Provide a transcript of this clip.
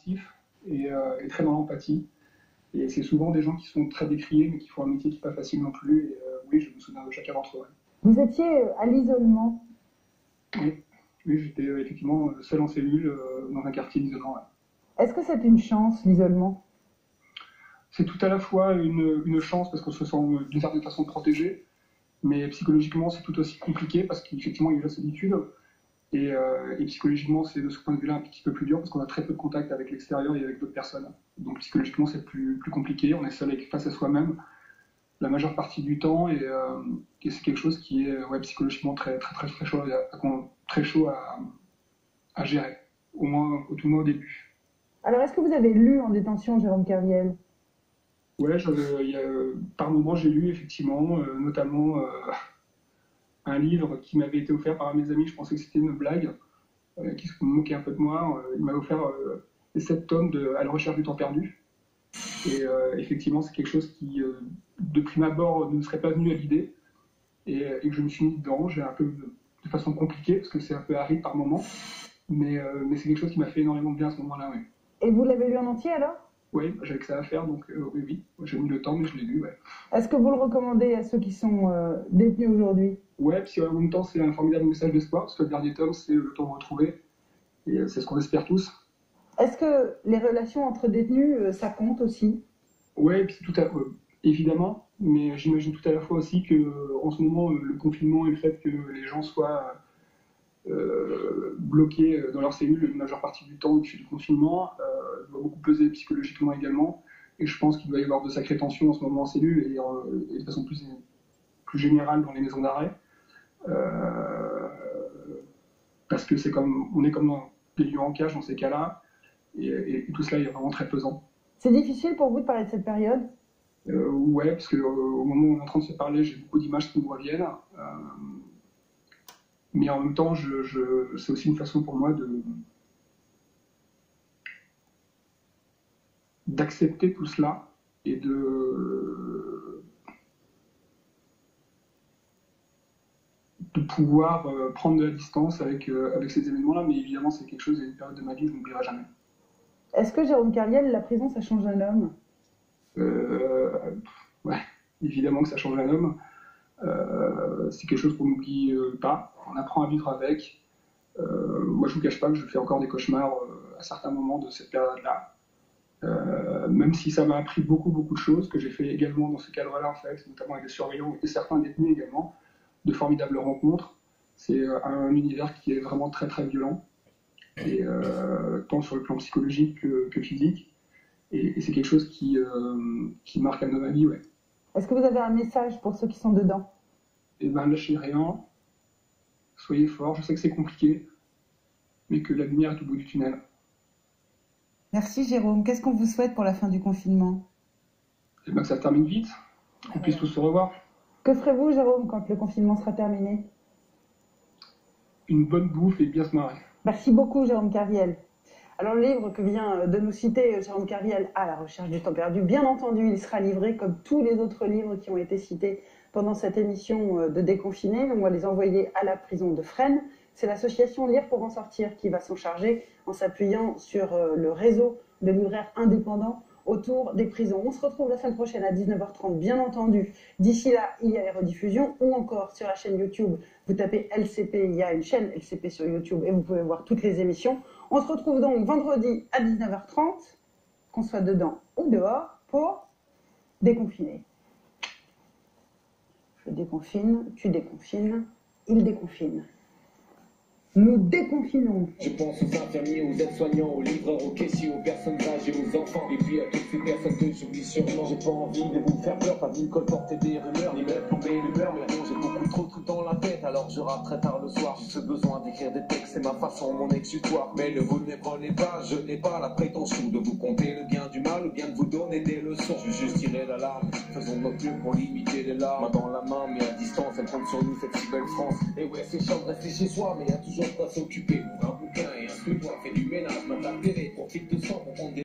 émotif et très dans l'empathie. Et c'est souvent des gens qui sont très décriés, mais qui font un métier qui n'est pas facile non plus. Et oui, je me souviens de chacun d'entre eux. Vous étiez à l'isolement. Oui, oui j'étais effectivement seul en cellule dans un quartier d'isolement. Ouais. Est-ce que c'est une chance, l'isolement? C'est tout à la fois une chance parce qu'on se sent d'une certaine façon protégé, mais psychologiquement c'est tout aussi compliqué parce qu'effectivement il y a la solitude. Et psychologiquement, c'est de ce point de vue-là un petit peu plus dur parce qu'on a très peu de contact avec l'extérieur et avec d'autres personnes. Donc psychologiquement, c'est plus compliqué. On est seul face à soi-même la majeure partie du temps et c'est quelque chose qui est psychologiquement très chaud à gérer, tout le moins au début. Alors, est-ce que vous avez lu en détention, Jérôme Kerviel? Ouais, par moments, j'ai lu effectivement, notamment un livre qui m'avait été offert par un de mes amis. Je pensais que c'était une blague, qui se moquait un peu de moi. Il m'a offert les 7 tomes de À la recherche du temps perdu. Et effectivement, c'est quelque chose qui, de prime abord, ne me serait pas venu à l'idée. Et que je me suis mis dedans. J'ai un peu de façon compliquée, parce que c'est un peu aride par moments. Mais c'est quelque chose qui m'a fait énormément de bien à ce moment-là. Oui. Et vous l'avez lu en entier alors? Oui, j'avais que ça à faire, donc oui. J'ai mis le temps, mais je l'ai lu, ouais. Est-ce que vous le recommandez à ceux qui sont détenus aujourd'hui? Ouais, puis en même temps, c'est un formidable message d'espoir, parce que le dernier tome, c'est le temps de retrouver. Et c'est ce qu'on espère tous. Est-ce que les relations entre détenus, ça compte aussi? Oui, évidemment, mais j'imagine tout à la fois aussi qu'en ce moment, le confinement et le fait que les gens soient bloqués dans leur cellule une majeure partie du temps depuis le confinement doit beaucoup peser psychologiquement également. Et je pense qu'il doit y avoir de sacrées tensions en ce moment en cellule et de façon plus générale dans les maisons d'arrêt. Parce que on est comme dans des lieux en cage dans ces cas-là, et tout cela est vraiment très pesant. C'est difficile pour vous de parler de cette période? Ouais, parce qu'au moment où on est en train de se parler, j'ai beaucoup d'images qui me reviennent. Mais en même temps, c'est aussi une façon pour moi d'accepter tout cela et de pouvoir prendre de la distance avec ces événements-là. Mais évidemment, c'est quelque chose, une période de ma vie que je n'oublierai jamais. Est-ce que, Jérôme Kerviel, la prison, ça change un homme? Ouais, évidemment que ça change un homme. C'est quelque chose qu'on n'oublie pas. On apprend à vivre avec. Moi, je ne vous cache pas que je fais encore des cauchemars à certains moments de cette période-là. Même si ça m'a appris beaucoup de choses, que j'ai fait également dans ce cadre-là, en fait, notamment avec des surveillants et certains détenus également, de formidables rencontres. C'est un univers qui est vraiment très violent, et, tant sur le plan psychologique que physique. Et c'est quelque chose qui marque un homme à vie, ouais. Est-ce que vous avez un message pour ceux qui sont dedans? Eh ben, lâchez rien, soyez forts, je sais que c'est compliqué, mais que la lumière est au bout du tunnel. Merci Jérôme. Qu'est-ce qu'on vous souhaite pour la fin du confinement? Eh ben, que ça se termine vite, qu'on puisse tous se revoir. Que ferez-vous, Jérôme, quand le confinement sera terminé? Une bonne bouffe et bien se marrer. Merci beaucoup, Jérôme Kerviel. Alors, le livre que vient de nous citer Jérôme Kerviel, À la recherche du temps perdu, bien entendu, il sera livré comme tous les autres livres qui ont été cités pendant cette émission de Déconfiné. On va les envoyer à la prison de Fresnes. C'est l'association Lire pour en sortir qui va s'en charger en s'appuyant sur le réseau de libraires indépendants autour des prisons. On se retrouve la semaine prochaine à 19h30, bien entendu. D'ici là, il y a les rediffusions ou encore sur la chaîne YouTube. Vous tapez LCP, il y a une chaîne LCP sur YouTube et vous pouvez voir toutes les émissions. On se retrouve donc vendredi à 19h30, qu'on soit dedans ou dehors, pour déconfiner. Je déconfine, tu déconfines, il déconfine. Nous déconfinons. Je pense aux infirmiers, aux aides-soignants, aux livreurs, aux caissiers, aux personnes âgées, aux enfants. Et puis à toutes ces personnes que j'oublie sûrement. J'ai pas envie de vous faire peur, pas venu colporter des rumeurs, ni même plomber l'humeur. Mais bon, j'ai beaucoup trop de trucs dans la tête, alors je rate très tard le soir. J'ai ce besoin d'écrire des textes, c'est ma façon, mon exutoire. Mais ne vous ne prenez pas, je n'ai pas la prétention de vous compter le bien du mal ou bien de vous donner des leçons. Je veux juste tirer l'alarme, faisons notre mieux pour limiter les larmes. Main dans la main, mais à distance, elle compte sur nous, cette si belle France. Et ouais, c'est chiant de rester chez soi, mais y a toujours pas s'occuper. Ouvre un bouquin et instruis-toi, fais du ménage, mate la télé, profite de ça pour prendre des